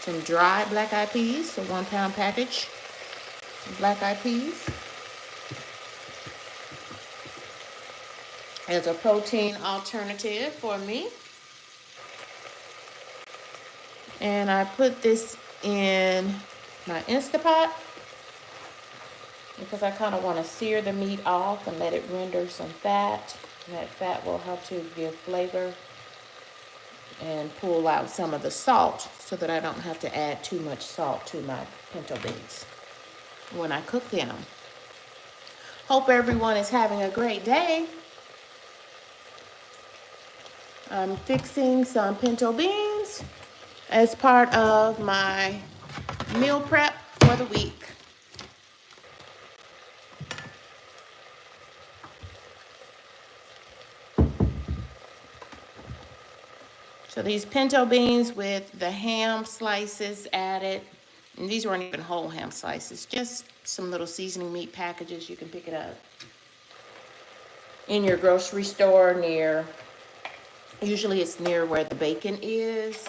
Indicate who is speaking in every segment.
Speaker 1: some dried black-eyed peas, so 1 pound package of black-eyed peas. As a protein alternative for me. And I put this in my Instapot because I kind of want to sear the meat off and let it render some fat. And that fat will help to give flavor and pull out some of the salt so that I don't have to add too much salt to my pinto beans when I cook them. Hope everyone is having a great day. I'm fixing some pinto beans as part of my meal prep for the week. So these pinto beans with the ham slices added, and these weren't even whole ham slices, just some little seasoning meat packages. You can pick it up in your grocery store near, usually it's near where the bacon is.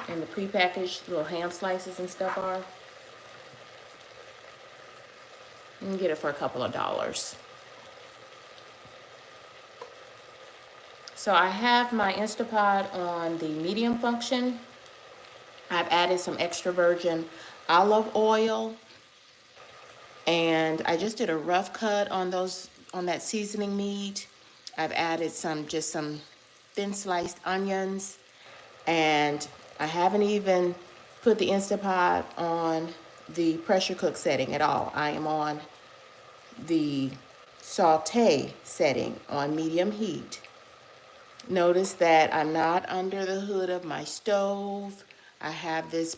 Speaker 1: And the prepackaged little ham slices and stuff are. You can get it for a couple of dollars. So I have my Instapot on the medium function. I've added some extra virgin olive oil. And I just did a rough cut on that seasoning meat. I've added some thin sliced onions. And I haven't even put the Instapot on the pressure cook setting at all. I am on the saute setting on medium heat. Notice that I'm not under the hood of my stove. I have this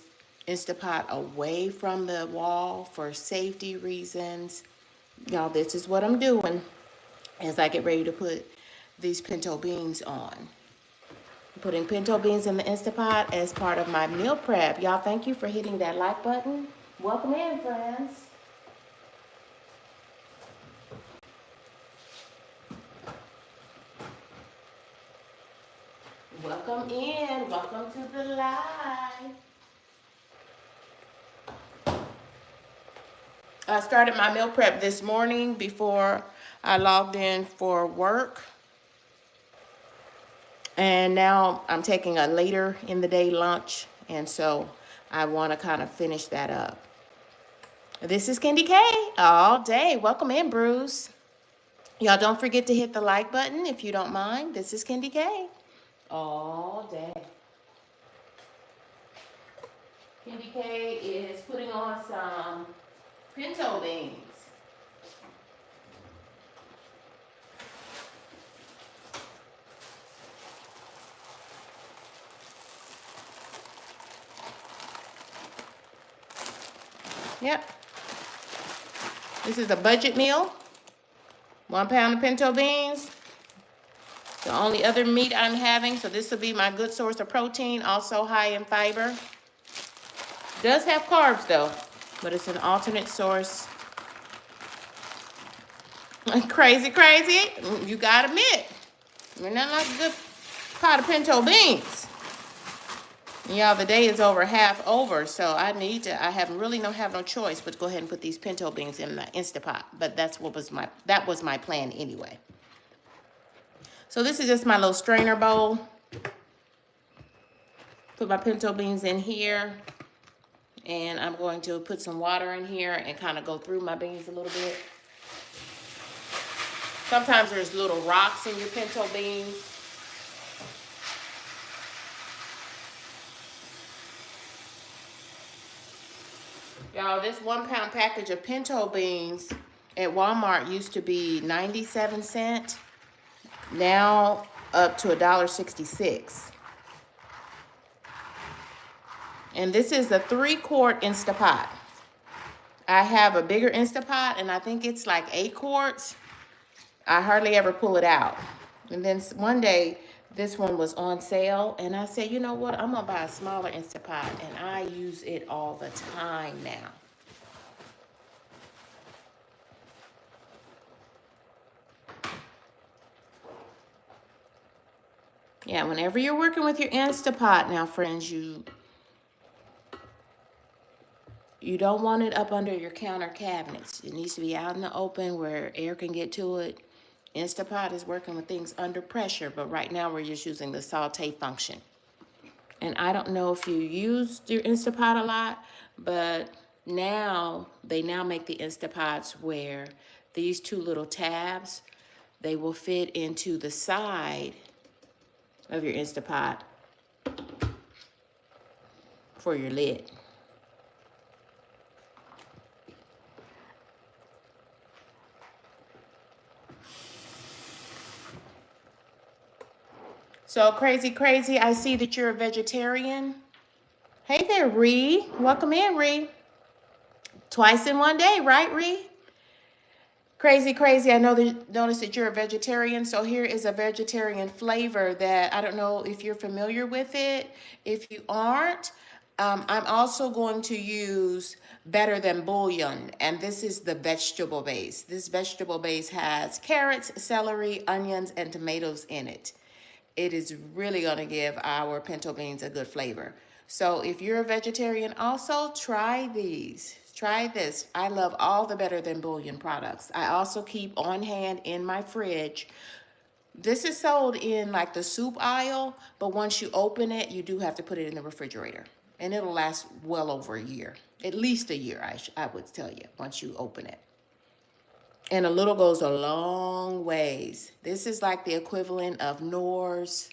Speaker 1: Instapot away from the wall for safety reasons. Y'all, this is what I'm doing as I get ready to put these pinto beans on. I'm putting pinto beans in the Instapot as part of my meal prep. Y'all, thank you for hitting that like button. Welcome in, friends. Welcome in. Welcome to the live. I started my meal prep this morning before I logged in for work. And now I'm taking a later in the day lunch. And so I want to kind of finish that up. This is KendyK all day. Welcome in, Bruce. Y'all don't forget to hit the like button if you don't mind. This is KendyK all day. KendyK is putting on some pinto beans. Yep. This is a budget meal. 1 pound of pinto beans. The only other meat I'm having, so this will be my good source of protein, also high in fiber. Does have carbs though, but it's an alternate source. Crazy. You gotta admit, you're not like a good pot of pinto beans. Y'all, the day is half over, so I have no choice but to go ahead and put these pinto beans in the Instapot. But that was my plan anyway. So this is just my little strainer bowl. Put my pinto beans in here. And I'm going to put some water in here and kind of go through my beans a little bit. Sometimes there's little rocks in your pinto beans. Y'all, this 1 pound package of pinto beans at Walmart used to be 97 cents. Now up to $1.66. And this is a 3-quart Instapot. I have a bigger Instapot, and I think it's like 8 quarts. I hardly ever pull it out. And then one day, this one was on sale, and I said, you know what? I'm gonna buy a smaller Instapot, and I use it all the time now. Yeah, whenever you're working with your Instapot now, friends, you don't want it up under your counter cabinets. It needs to be out in the open where air can get to it. Instapot is working with things under pressure, but right now we're just using the saute function. And I don't know if you used your Instapot a lot, but now they make the Instapots where these two little tabs, they will fit into the side of your Instapot for your lid. So crazy, I see that you're a vegetarian. Hey there, Ree. Welcome in, Ree. Twice in one day, right, Ree? Crazy, I noticed that you're a vegetarian. So here is a vegetarian flavor that I don't know if you're familiar with it. If you aren't, I'm also going to use Better Than Bouillon, and this is the vegetable base. This vegetable base has carrots, celery, onions, and tomatoes in it. It is really going to give our pinto beans a good flavor. So if you're a vegetarian also, try these. Try this. I love all the Better Than Bouillon products. I also keep on hand in my fridge. This is sold in like the soup aisle, but once you open it, you do have to put it in the refrigerator. And it'll last well over a year. At least a year, I would tell you, once you open it. And a little goes a long ways. This is like the equivalent of Knorr's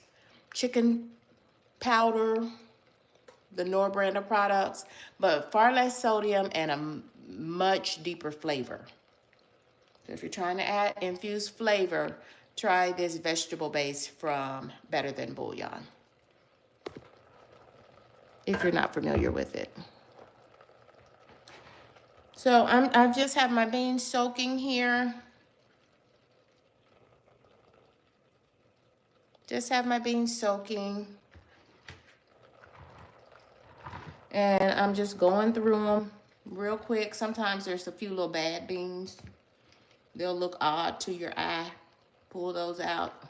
Speaker 1: chicken powder, the Knorr brand of products, but far less sodium and a much deeper flavor. So if you're trying to infuse flavor, try this vegetable base from Better Than Bouillon, if you're not familiar with it. So I've just have my beans soaking here. Just have my beans soaking. And I'm just going through them real quick. Sometimes there's a few little bad beans. They'll look odd to your eye. Pull those out.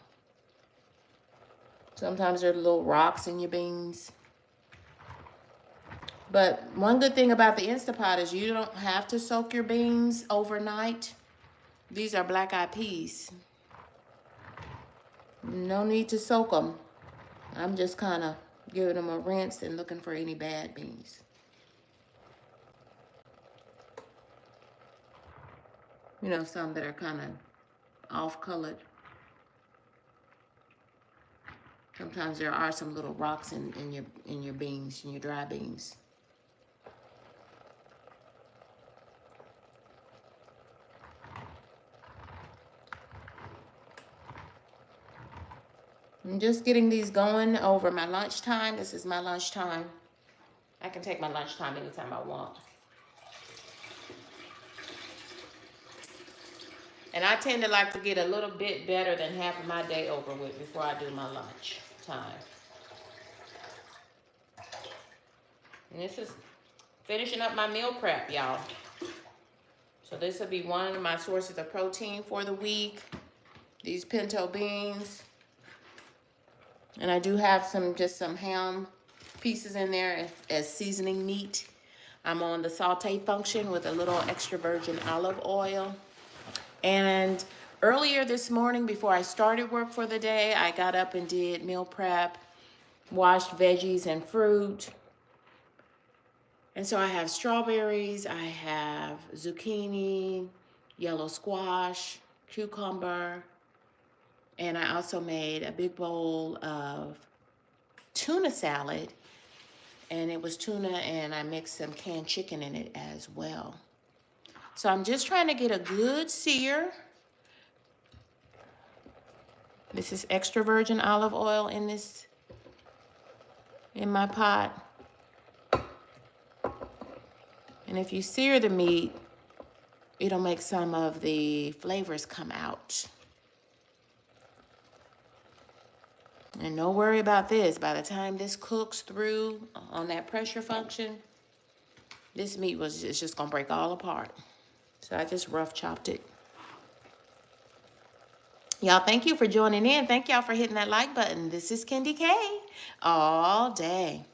Speaker 1: Sometimes there's little rocks in your beans. But one good thing about the Instapot is you don't have to soak your beans overnight. These are black-eyed peas. No need to soak them. I'm just kind of giving them a rinse and looking for any bad beans. You know, some that are kind of off-colored. Sometimes there are some little rocks in your beans, in your dry beans. I'm just getting these going over my lunchtime. This is my lunchtime. I can take my lunchtime anytime I want. And I tend to like to get a little bit better than half of my day over with before I do my lunch time. And this is finishing up my meal prep, y'all. So this will be one of my sources of protein for the week. These pinto beans. And I do have just some ham pieces in there as seasoning meat. I'm on the saute function with a little extra virgin olive oil. And earlier this morning, before I started work for the day, I got up and did meal prep, washed veggies and fruit. And so I have strawberries, I have zucchini, yellow squash, cucumber, and I also made a big bowl of tuna salad, and it was tuna, and I mixed some canned chicken in it as well. So I'm just trying to get a good sear. This is extra virgin olive oil in my pot. And if you sear the meat, it'll make some of the flavors come out. And don't worry about this. By the time this cooks through on that pressure function, this meat it's just gonna break all apart. So I just rough chopped it. Y'all, thank you for joining in. Thank y'all for hitting that like button. This is KendyK all day.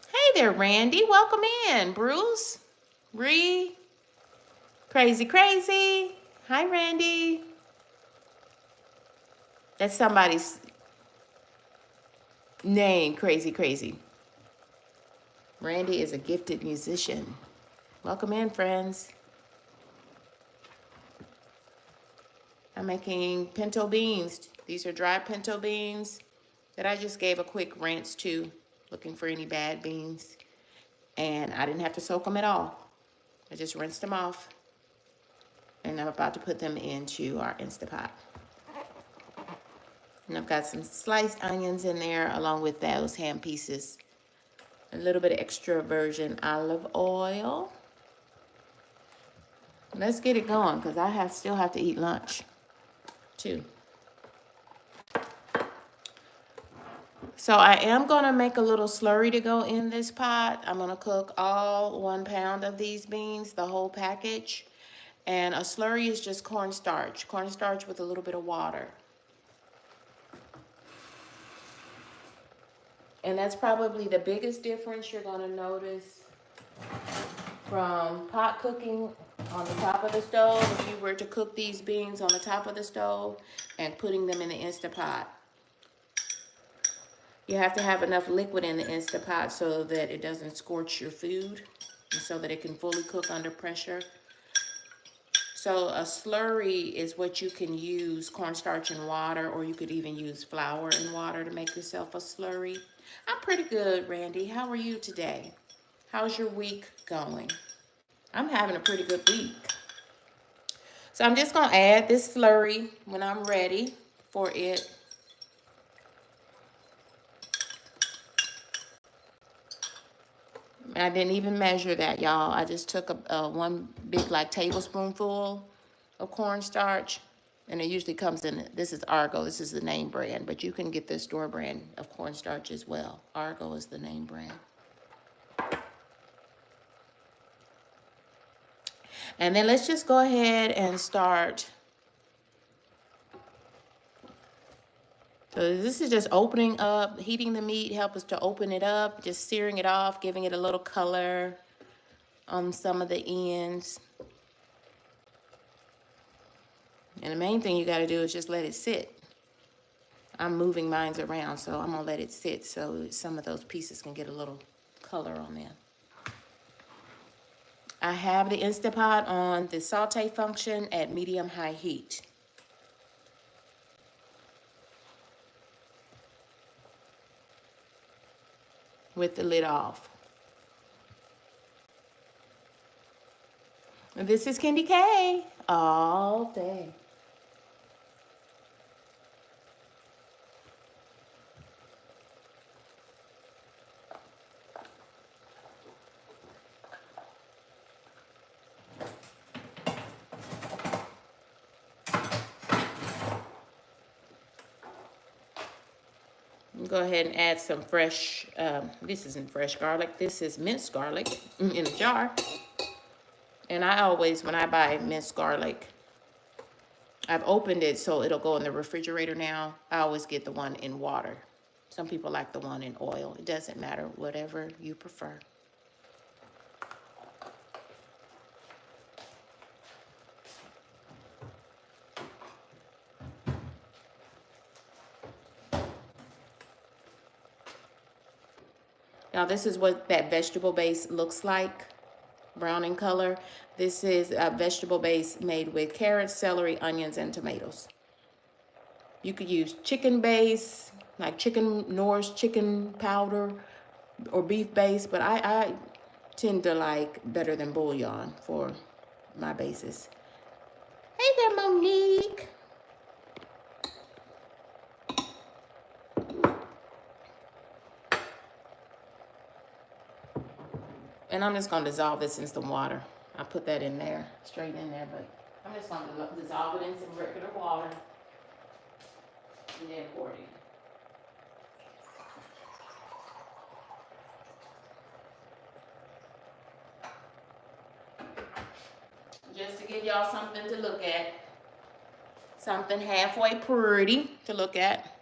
Speaker 1: Hey there, Randy. Welcome in. Bruce, Bree, Crazy Crazy. Hi, Randy. That's somebody's name, Crazy Crazy. Randy is a gifted musician. Welcome in, friends. I'm making pinto beans. These are dry pinto beans that I just gave a quick rinse to, looking for any bad beans. And I didn't have to soak them at all. I just rinsed them off. And I'm about to put them into our Instapot. And I've got some sliced onions in there along with those ham pieces. A little bit of extra virgin olive oil. Let's get it going because I still have to eat lunch too. So I am going to make a little slurry to go in this pot. I'm going to cook all 1 pound of these beans, the whole package. And a slurry is just cornstarch with a little bit of water. And that's probably the biggest difference you're going to notice from pot cooking on the top of the stove. If you were to cook these beans on the top of the stove and putting them in the Instapot. You have to have enough liquid in the Instapot so that it doesn't scorch your food and so that it can fully cook under pressure. So a slurry is what you can use cornstarch and water, or you could even use flour and water to make yourself a slurry. I'm pretty good, Randy. How are you today? How's your week going? I'm having a pretty good week. So I'm just going to add this slurry when I'm ready for it. I didn't even measure that, y'all. I just took a one big like tablespoonful of cornstarch, and it usually comes in, this is Argo, this is the name brand, but you can get the store brand of cornstarch as well. Argo is the name brand. And then let's just go ahead and start. So this is just opening up, heating the meat, help us to open it up, just searing it off, giving it a little color on some of the ends. And the main thing you got to do is just let it sit. I'm moving mine around, so I'm going to let it sit so some of those pieces can get a little color on them. I have the Instapot on the saute function at medium-high heat. With the lid off. And this is KendyK all day. Go ahead and add some fresh, this isn't fresh garlic, this is minced garlic in a jar. And I always, when I buy minced garlic, I've opened it so it'll go in the refrigerator now. I always get the one in water. Some people like the one in oil. It doesn't matter, whatever you prefer. Now this is what that vegetable base looks like, brown in color. This is a vegetable base made with carrots, celery, onions, and tomatoes. You could use chicken base, like chicken Norse chicken powder or beef base, but I tend to like better than bouillon for my bases. Hey there, Monique. And I'm just going to dissolve this in some water. I put that in there, straight in there, but I'm just going to dissolve it in some regular water and then pour it in. give y'all something to look at. Something halfway pretty to look at.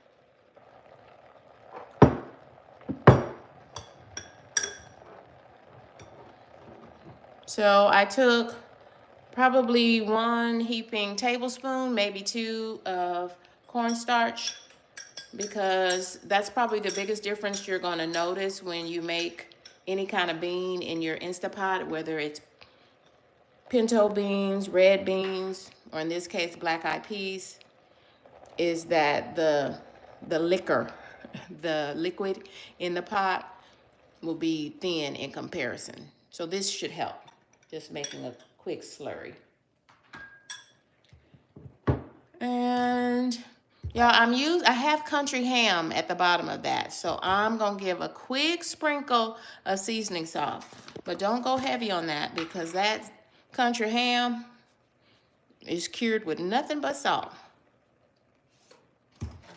Speaker 1: So I took probably 1 heaping tablespoon, maybe 2 of cornstarch, because that's probably the biggest difference you're gonna notice when you make any kind of bean in your Instapot, whether it's pinto beans, red beans, or in this case, black-eyed peas, is that the liquor, the liquid in the pot will be thin in comparison. So this should help, just making a quick slurry. And y'all, I have country ham at the bottom of that. So I'm gonna give a quick sprinkle of seasoning salt, but don't go heavy on that because that country ham is cured with nothing but salt.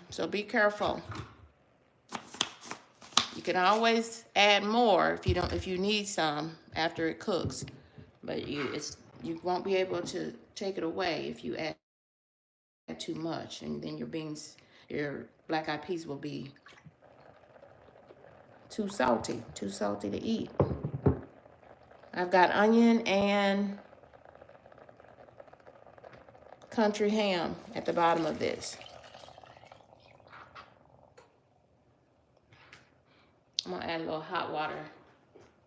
Speaker 1: So be careful. You can always add more if you need some after it cooks, but you won't be able to take it away if you add too much, and then your black-eyed peas will be too salty to eat. I've got onion and country ham at the bottom of this. I'm gonna add a little hot water,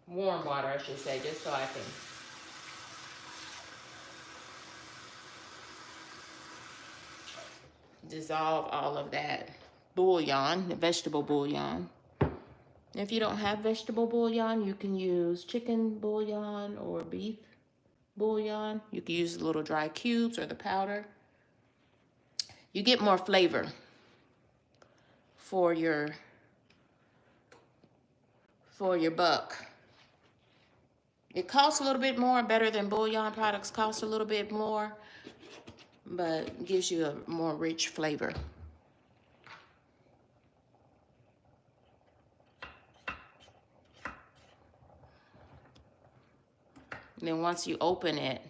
Speaker 1: warm water I should say, just so I can dissolve all of that bouillon, the vegetable bouillon. If you don't have vegetable bouillon, you can use chicken bouillon or beef bouillon. You can use the little dry cubes or the powder. You get more flavor for your buck. It costs a little bit more, better than bouillon products cost a little bit more, but gives you a more rich flavor. And then once you open it,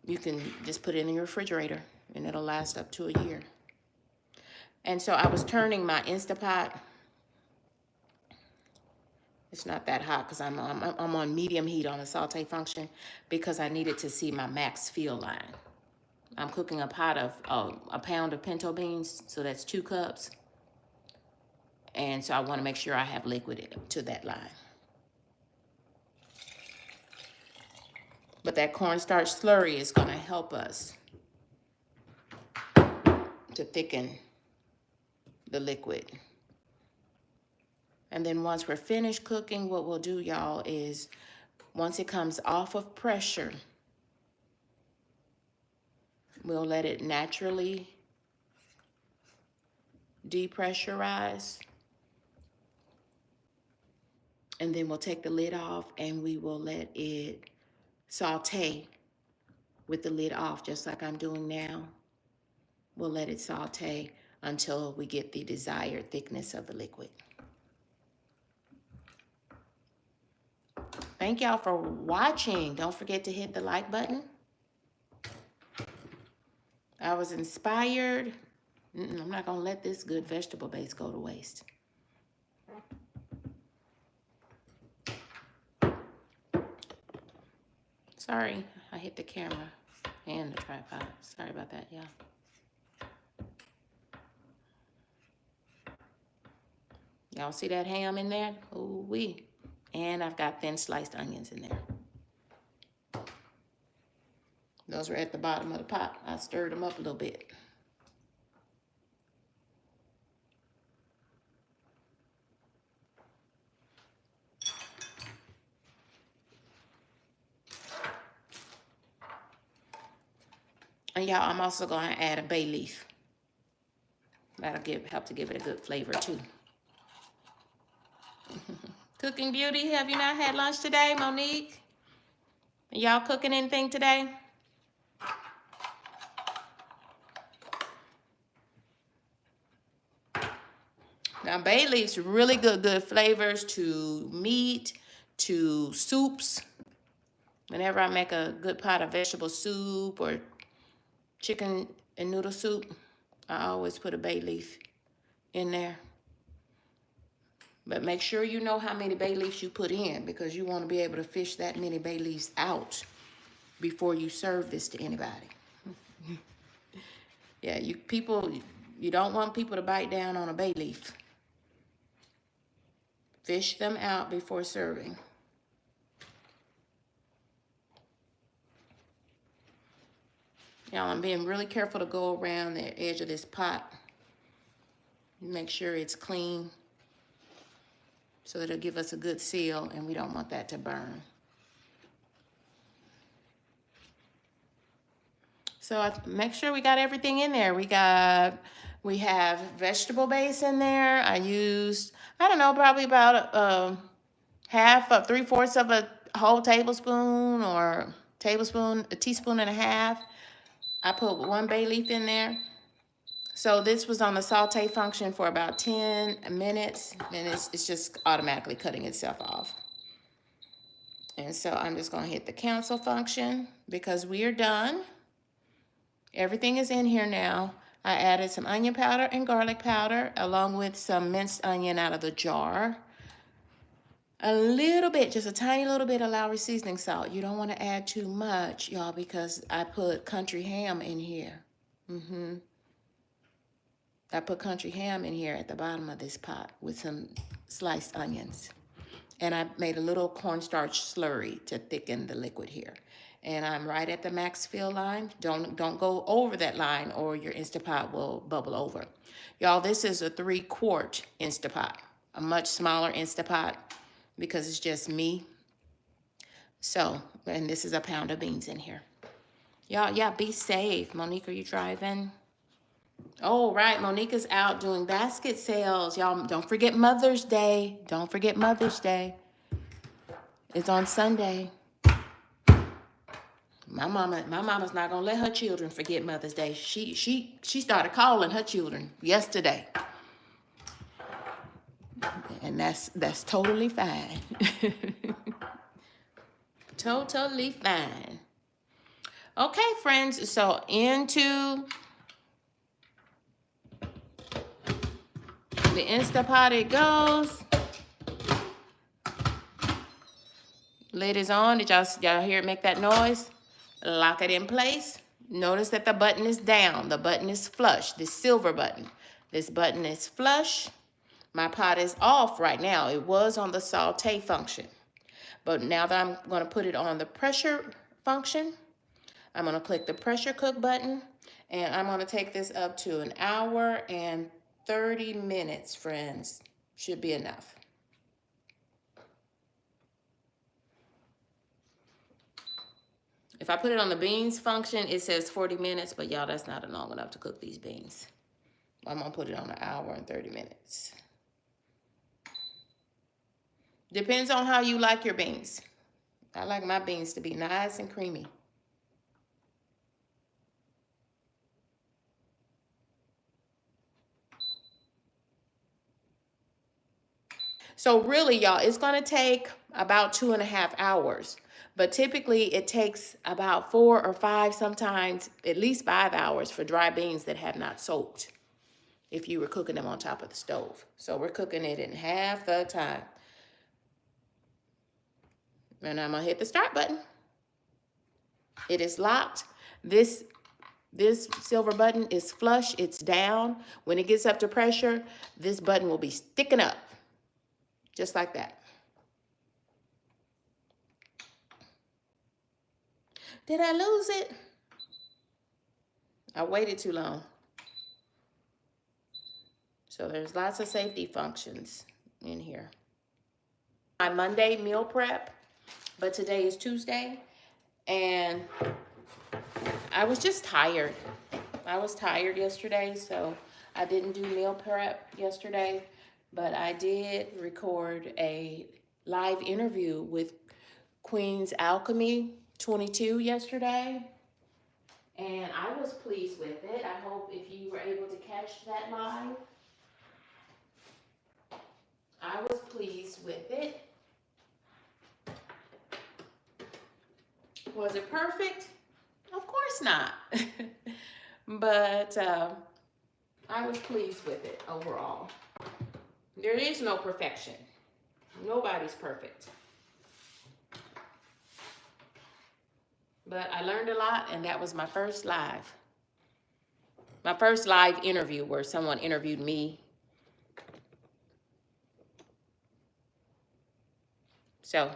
Speaker 1: you can just put it in your refrigerator and it'll last up to a year. And so I was turning my Instapot. It's not that hot because I'm on medium heat on a saute function because I needed to see my max fill line. I'm cooking a pot of a pound of pinto beans, so that's 2 cups. And so I want to make sure I have liquid to that line. But that cornstarch slurry is going to help us to thicken the liquid. And then once we're finished cooking, what we'll do, y'all, is once it comes off of pressure, we'll let it naturally depressurize. And then we'll take the lid off and we will let it saute with the lid off, just like I'm doing now. We'll let it saute until we get the desired thickness of the liquid. Thank y'all for watching. Don't forget to hit the like button. I was inspired. I'm not gonna let this good vegetable base go to waste. Sorry, I hit the camera and the tripod. Sorry about that, y'all. Y'all see that ham in there? Ooh wee. And I've got thin sliced onions in there. Those were at the bottom of the pot. I stirred them up a little bit. And y'all, I'm also going to add a bay leaf. That'll help to give it a good flavor too. Cooking Beauty, have you not had lunch today, Monique? Y'all cooking anything today? Now, bay leaves really good flavors to meat, to soups. Whenever I make a good pot of vegetable soup or chicken and noodle soup, I always put a bay leaf in there. But make sure you know how many bay leaves you put in, because you want to be able to fish that many bay leaves out before you serve this to anybody. Yeah, you don't want people to bite down on a bay leaf. Fish them out before serving. Y'all, I'm being really careful to go around the edge of this pot. Make sure it's clean so that it'll give us a good seal, and we don't want that to burn. So make sure we got everything in there. We have vegetable base in there. I used, I don't know, probably about three-fourths of a whole tablespoon, or a teaspoon and a half. I put 1 bay leaf in there. So this was on the saute function for about 10 minutes, and it's just automatically cutting itself off. And so I'm just gonna hit the cancel function because we are done. Everything is in here now. I added some onion powder and garlic powder along with some minced onion out of the jar. A little bit, just a tiny little bit of Lowry seasoning salt. You don't want to add too much, y'all, because I put country ham in here. I put country ham in here at the bottom of this pot with some sliced onions. And I made a little cornstarch slurry to thicken the liquid here. And I'm right at the max fill line. Don't go over that line or your Instapot will bubble over. Y'all, this is a 3-quart Instapot, a much smaller Instapot because it's just me. So, and this is a pound of beans in here. Y'all, yeah, be safe. Monique, are you driving? Oh, right, Monica's out doing basket sales. Y'all, don't forget Mother's Day. Don't forget Mother's Day. It's on Sunday. My mama's not gonna let her children forget Mother's Day. She started calling her children yesterday. And that's totally fine. Totally fine. Okay, friends, so into the Instapot it goes. Lid is on. Did y'all hear it make that noise? Lock it in place. Notice that the button is down. The button is flush. This silver button. This button is flush. My pot is off right now. It was on the saute function. But now that I'm going to put it on the pressure function, I'm going to click the pressure cook button. And I'm going to take this up to 1 hour and 30 minutes, friends. Should be enough. If I put it on the beans function, it says 40 minutes, but y'all, that's not long enough to cook these beans. I'm gonna put it on 1 hour and 30 minutes. Depends on how you like your beans. I like my beans to be nice and creamy. So really, y'all, it's gonna take about 2.5 hours. But typically it takes about 4 or 5, sometimes at least 5 hours for dry beans that have not soaked, if you were cooking them on top of the stove. So we're cooking it in half the time. And I'm gonna hit the start button. It is locked. This silver button is flush, it's down. When it gets up to pressure, this button will be sticking up, just like that. Did I lose it? I waited too long. So there's lots of safety functions in here. My Monday meal prep, but today is Tuesday, and I was just tired. I was tired yesterday, so I didn't do meal prep yesterday, but I did record a live interview with Queen's Alchemy 22 yesterday, and I was pleased with it. I hope if you were able to catch that live, I was pleased with it. Was it perfect? Of course not. But I was pleased with it overall. There is no perfection. Nobody's perfect. But I learned a lot, and that was my first live. My first live interview where someone interviewed me. So,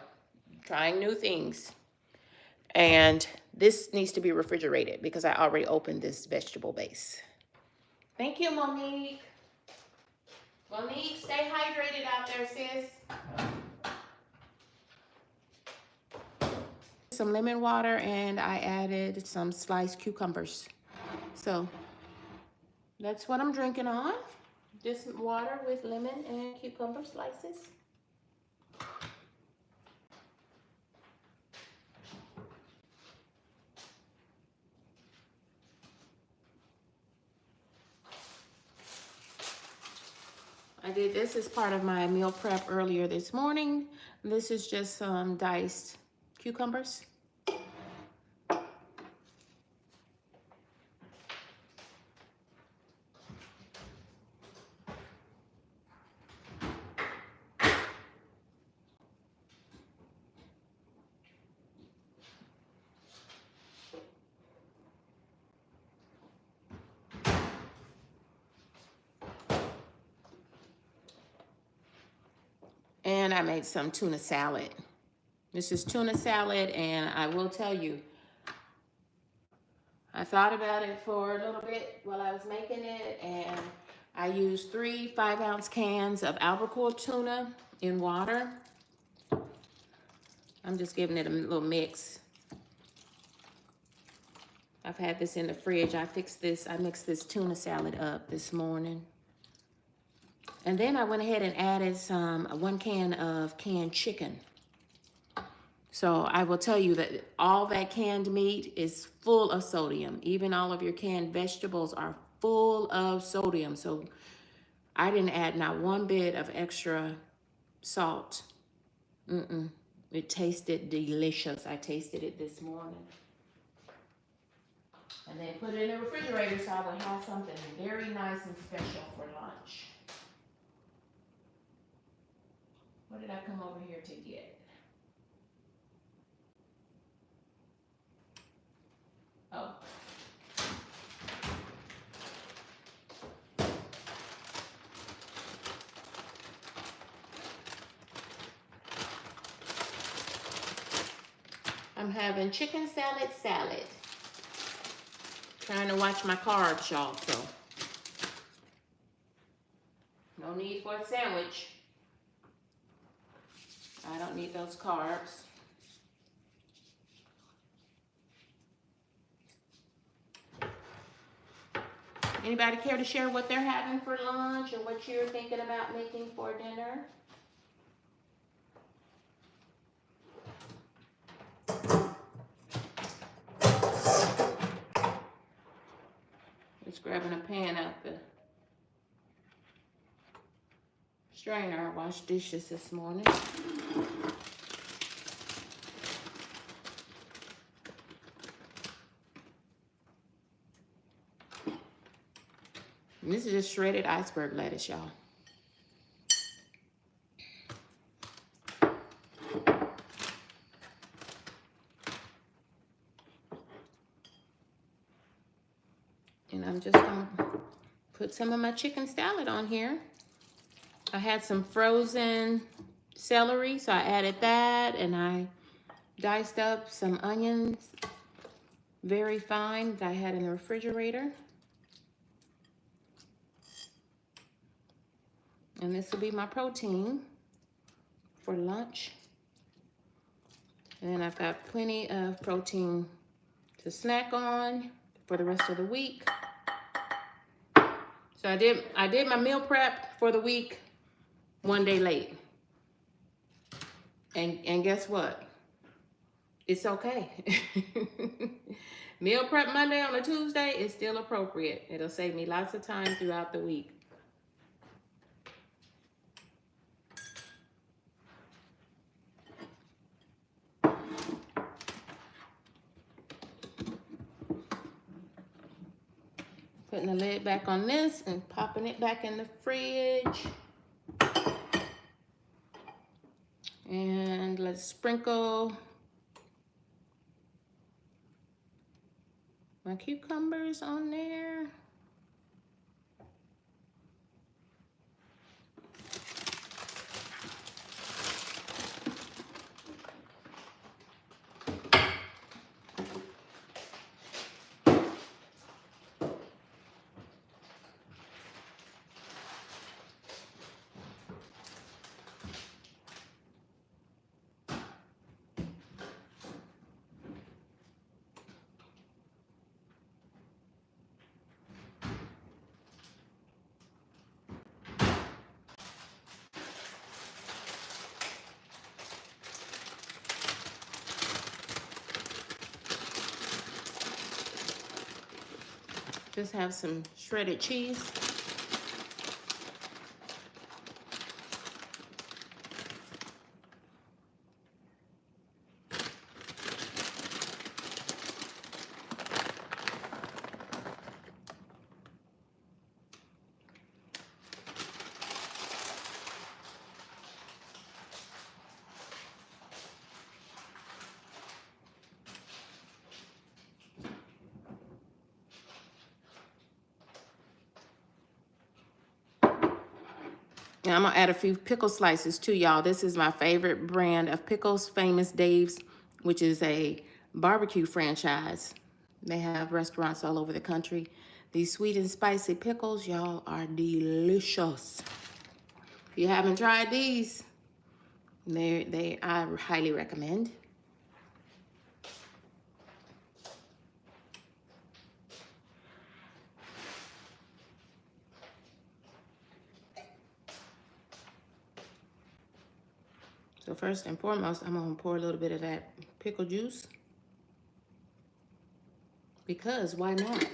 Speaker 1: trying new things. And this needs to be refrigerated because I already opened this vegetable base. Thank you, Monique. Monique, stay hydrated out there, sis. Some lemon water, and I added some sliced cucumbers. So that's what I'm drinking on. Just water with lemon and cucumber slices. I did this as part of my meal prep earlier this morning. This is just some diced cucumbers. And I made some tuna salad. This is tuna salad, and I will tell you, I thought about it for a little bit while I was making it, and I used 3 5-ounce cans of albacore tuna in water. I'm just giving it a little mix. I've had this in the fridge. I mixed this tuna salad up this morning. And then I went ahead and added 1 can of canned chicken. So I will tell you that all that canned meat is full of sodium. Even all of your canned vegetables are full of sodium. So I didn't add not 1 bit of extra salt. It tasted delicious. I tasted it this morning. And then put it in the refrigerator so I would have something very nice and special for lunch. What did I come over here to get? Oh. I'm having chicken salad. Trying to watch my carbs, y'all, so. No need for a sandwich. I don't need those carbs. Anybody care to share what they're having for lunch or what you're thinking about making for dinner? Just grabbing a pan out the strainer. I washed dishes this morning. And this is just shredded iceberg lettuce, y'all. And I'm just gonna put some of my chicken salad on here. I had some frozen celery, so I added that, and I diced up some onions, very fine, that I had in the refrigerator. And this will be my protein for lunch. And then I've got plenty of protein to snack on for the rest of the week. So I did my meal prep for the week 1 day late. And guess what? It's okay. Meal prep Monday on a Tuesday is still appropriate. It'll save me lots of time throughout the week. Putting the lid back on this and popping it back in the fridge. And let's sprinkle my cucumbers on there. Just have some shredded cheese. And I'm gonna add a few pickle slices too, y'all. This is my favorite brand of pickles, Famous Dave's, which is a barbecue franchise. They have restaurants all over the country. These sweet and spicy pickles, y'all, are delicious. If you haven't tried these, I highly recommend. So first and foremost, I'm gonna pour a little bit of that pickle juice, because why not?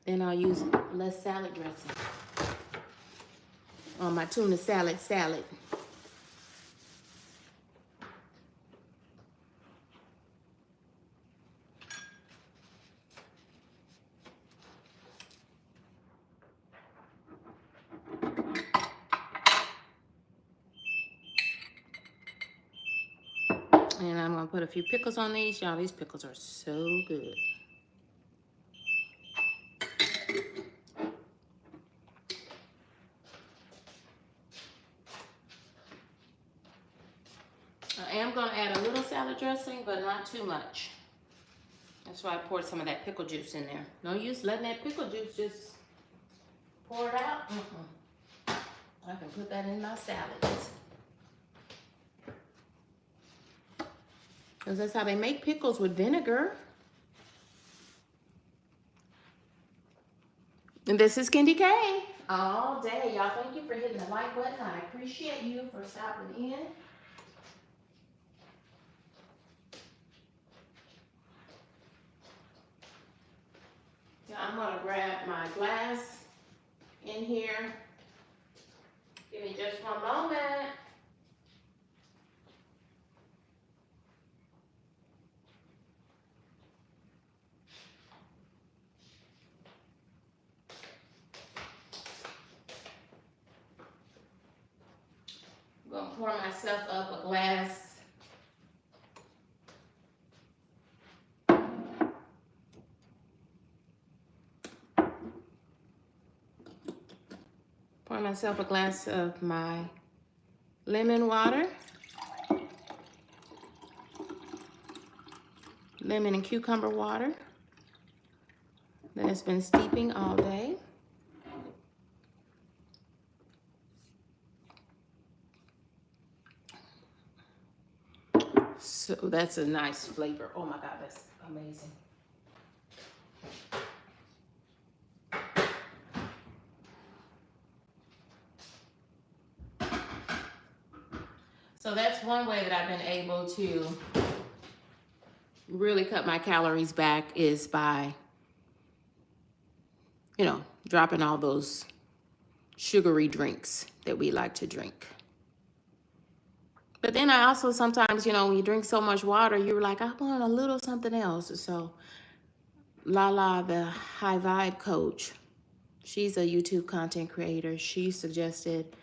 Speaker 1: Then I'll use less salad dressing on my tuna salad. And I'm gonna put a few pickles on these. Y'all, these pickles are so good. I am gonna add a little salad dressing, but not too much. That's why I poured some of that pickle juice in there. No use letting that pickle juice just pour it out. I can put that in my salads. Because that's how they make pickles, with vinegar. And this is KendyK all day. Y'all, thank you for hitting the like button. I appreciate you for stopping in. So I'm gonna grab my glass in here. Give me just one moment. I'm gonna pour myself up a glass. Pour myself a glass of my lemon water. Lemon and cucumber water that has been steeping all day. So that's a nice flavor. Oh my God, that's amazing. So that's one way that I've been able to really cut my calories back, is by, dropping all those sugary drinks that we like to drink. But then I also sometimes, when you drink so much water, you're like, I want a little something else. So Lala, the high vibe coach, She's a YouTube content creator. She suggested,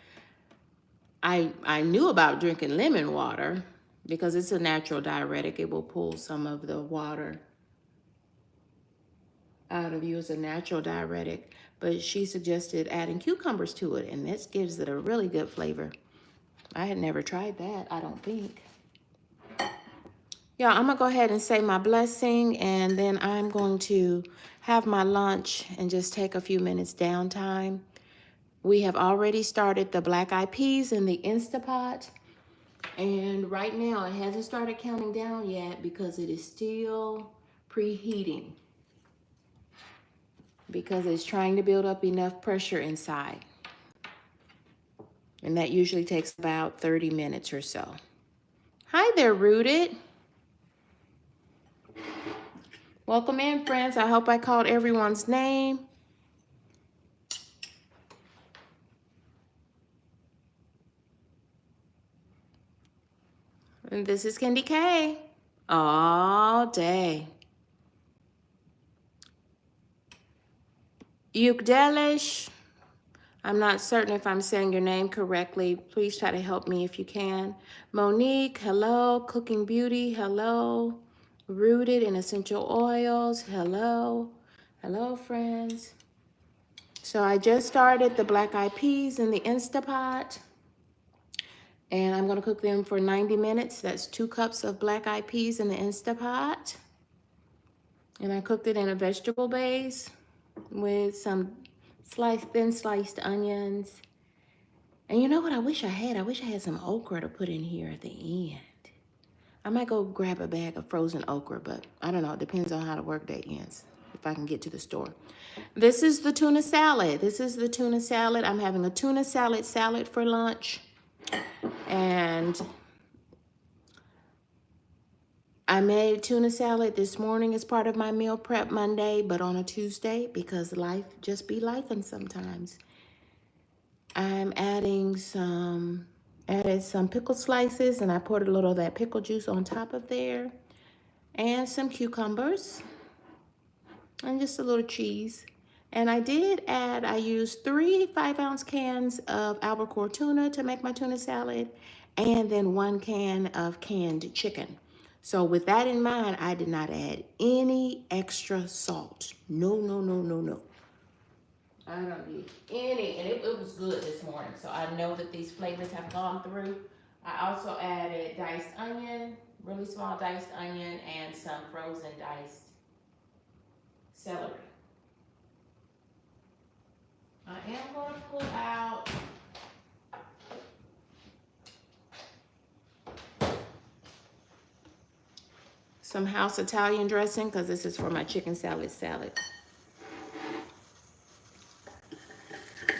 Speaker 1: I knew about drinking lemon water because it's a natural diuretic. It will pull some of the water out of you as a natural diuretic. But she suggested adding cucumbers to it, and this gives it a really good flavor. I had never tried that, I don't think. Yeah, I'm gonna go ahead and say my blessing, and then I'm going to have my lunch and just take a few minutes downtime. We have already started the black eyed peas in the Instapot. And right now it hasn't started counting down yet because it is still preheating. Because it's trying to build up enough pressure inside. And that usually takes about 30 minutes or so. Hi there, Rooted. Welcome in, friends. I hope I called everyone's name. And this is KendyK. All day. Yukdelish. I'm not certain if I'm saying your name correctly. Please try to help me if you can. Monique, hello. Cooking Beauty, hello. Rooted in Essential Oils, hello. Hello, friends. So I just started the black eyed peas in the Instapot. And I'm gonna cook them for 90 minutes. That's 2 cups of black eyed peas in the Instapot. And I cooked it in a vegetable base with some thin sliced onions. And you know what I wish I had? I wish I had some okra to put in here at the end. I might go grab a bag of frozen okra, but I don't know. It depends on how the workday ends, if I can get to the store. This is the tuna salad. This is the tuna salad. I'm having a tuna salad for lunch. And I made tuna salad this morning as part of my meal prep Monday, but on a Tuesday because life just be lifing sometimes. I'm added some pickle slices, and I poured a little of that pickle juice on top of there, and some cucumbers, and just a little cheese. And I used 3 5-ounce cans of albacore tuna to make my tuna salad, and then 1 can of canned chicken. So with that in mind, I did not add any extra salt. No, no, no, no, no. I don't need any, and it was good this morning. So I know that these flavors have gone through. I also added diced onion, really small diced onion, and some frozen diced celery. I am going to pull out some house Italian dressing because this is for my chicken salad.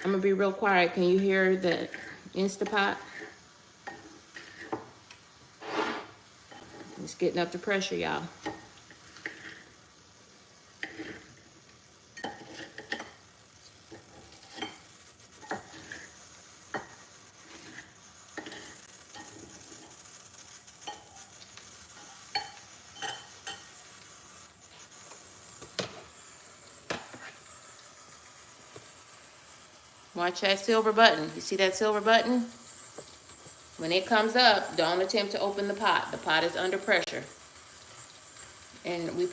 Speaker 1: I'm gonna be real quiet. Can you hear the Instapot? It's getting up to pressure, y'all. Watch that silver button. You see that silver button? When it comes up, don't attempt to open the pot. The pot is under pressure. And we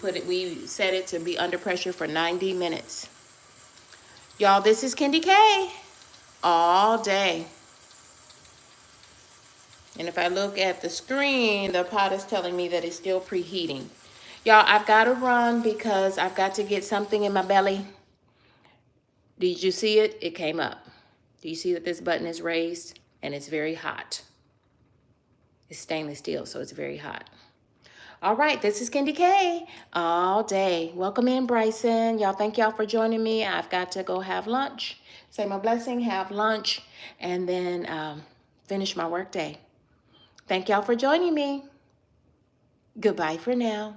Speaker 1: set it to be under pressure for 90 minutes. Y'all, this is KendyK all day. And if I look at the screen, the pot is telling me that it's still preheating. Y'all, I've got to run because I've got to get something in my belly. Did you see it? It came up. Do you see that this button is raised? And it's very hot. It's stainless steel, so it's very hot. All right, this is KendyK all day. Welcome in, Bryson. Y'all, thank y'all for joining me. I've got to go have lunch, say my blessing, have lunch, and then finish my work day. Thank y'all for joining me. Goodbye for now.